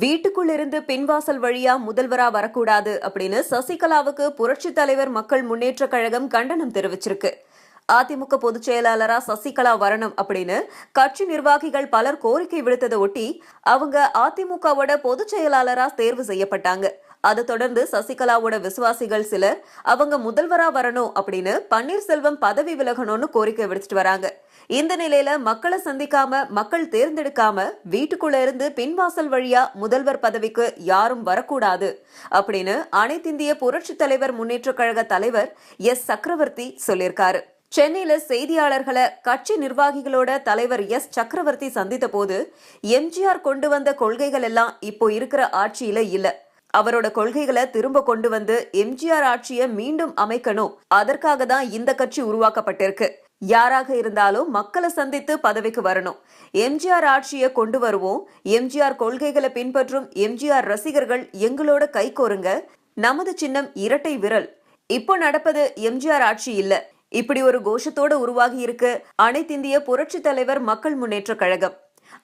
வீட்டுக்குள் இருந்து பின்வாசல் வழியா முதல்வரா வரக்கூடாது அப்படின்னு சசிகலாவுக்கு புரட்சி தலைவர் மக்கள் முன்னேற்ற கழகம் கண்டனம் தெரிவிச்சிருக்கு. அதிமுக பொதுச் செயலாளரா சசிகலா வரணும் அப்படின்னு கட்சி நிர்வாகிகள் பலர் கோரிக்கை விடுத்ததை ஒட்டி அவங்க அதிமுகவோட பொதுச் செயலாளரா தேர்வு செய்யப்பட்டாங்க. அதை தொடர்ந்து சசிகலாவோட விசுவாசிகள் சிலர் அவங்க முதல்வரா வரணும் அப்படின்னு பன்னீர்செல்வம் பதவி விலகணும்னு கோரிக்கை விடுத்துட்டு வராங்க. இந்த நிலையில மக்களை சந்திக்காம மக்கள் தேர்ந்தெடுக்காம வீட்டுக்குள்ள இருந்து பின்வாசல் வழியா முதல்வர் பதவிக்கு யாரும் வரக்கூடாது அப்படின்னு அனைத்திந்திய புரட்சி தலைவர் முன்னேற்ற கழக தலைவர் எஸ் சக்கரவர்த்தி சொல்லியிருக்காரு. சென்னையில செய்தியாளர்களை கட்சி நிர்வாகிகளோட தலைவர் எஸ் சக்கரவர்த்தி சந்தித்த போது எம்ஜிஆர் கொண்டு வந்த கொள்கைகள் எல்லாம் இப்போ இருக்கிற ஆட்சியில இல்ல, அவரோட கொள்கைகளை திரும்ப கொண்டு வந்து எம்ஜிஆர் ஆட்சியை மீண்டும் அமைக்கணும், அதற்காக தான் இந்த கட்சி உருவாக்கப்பட்டிருக்கு. யாராக இருந்தாலும் மக்களை சந்தித்து பதவிக்கு வரணும், எம்ஜிஆர் ஆட்சியை கொண்டு வருவோம், எம்ஜிஆர் கொள்கைகளை பின்பற்றும் எம்ஜிஆர் ரசிகர்கள் எங்களோட கை கோருங்க, நமது சின்னம் இரட்டை விரல், இப்போ நடப்பது எம்ஜிஆர் ஆட்சி இல்ல, இப்படி ஒரு கோஷத்தோட உருவாகி இருக்கு அனைத்திந்திய புரட்சி தலைவர் மக்கள் முன்னேற்ற கழகம்.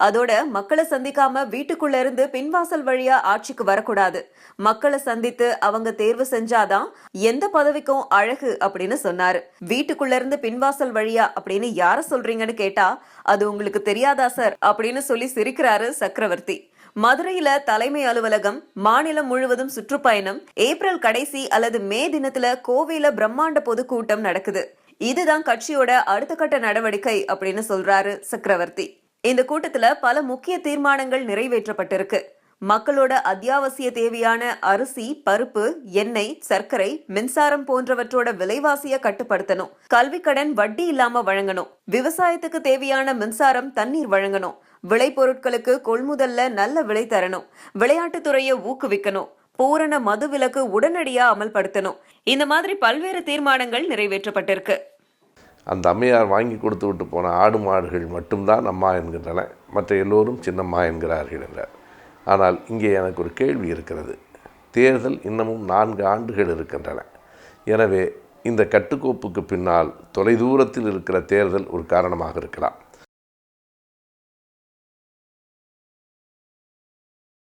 அதோட மக்களை சந்திக்காம வீட்டுக்குள்ள இருந்து பின்வாசல் வழியா ஆட்சிக்கு வரக்கூடாது, மக்களை சந்தித்து அவங்க தேர்வு செஞ்சாதான் எந்த பதவிக்கும் அழகு அப்படின்னு சொன்னாரு. வீட்டுக்குள்ள இருந்து பின்வாசல் வழியா அப்படின்னு யார சொல்றீங்கன்னு கேட்டா அது உங்களுக்கு தெரியாதா சார் அப்படின்னு சொல்லி சிரிக்கிறாரு சக்கரவர்த்தி. மதுரையில தலைமை அலுவலகம், மாநிலம் முழுவதும் சுற்றுப்பயணம், ஏப்ரல் கடைசி அல்லது மே தினத்துல கோவையில பிரம்மாண்ட பொதுக்கூட்டம் நடக்குது. இதுதான் கட்சியோட அடுத்த கட்ட நடவடிக்கை அப்படின்னு சொல்றாரு சக்கரவர்த்தி. இந்த கூட்டத்துல பல முக்கிய தீர்மானங்கள் நிறைவேற்றப்பட்டிருக்கு. மக்களோட அத்தியாவசிய தேவையான அரிசி, பருப்பு, எண்ணெய், சர்க்கரை, மின்சாரம் போன்றவற்றோட விலைவாசிய கட்டுப்படுத்தணும், கல்வி கடன் வட்டி இல்லாம வழங்கணும், விவசாயத்துக்கு தேவையான மின்சாரம், தண்ணீர் வழங்கணும், விளைபொருட்களுக்கு கொள்முதல்ல நல்ல விலை தரணும், விளையாட்டுத்துறையை ஊக்குவிக்கணும், பூரண மது விலக்கு உடனடியா அமல்படுத்தணும். இந்த மாதிரி பல்வேறு தீர்மானங்கள் நிறைவேற்றப்பட்டிருக்கு. அந்த அம்மையார் வாங்கி கொடுத்து விட்டு போன ஆடு மாடுகள் மட்டும்தான் அம்மா என்கின்றன, மற்ற எல்லோரும் சின்னம்மா என்கிறார்கள் என்றார். ஆனால் இங்கே எனக்கு ஒரு கேள்வி இருக்கிறது. தேர்தல் இன்னமும் 4 ஆண்டுகள் இருக்கின்றன. எனவே இந்த கட்டுக்கோப்புக்கு பின்னால் தொலைதூரத்தில் இருக்கிற தேர்தல் ஒரு காரணமாக இருக்கலாம்.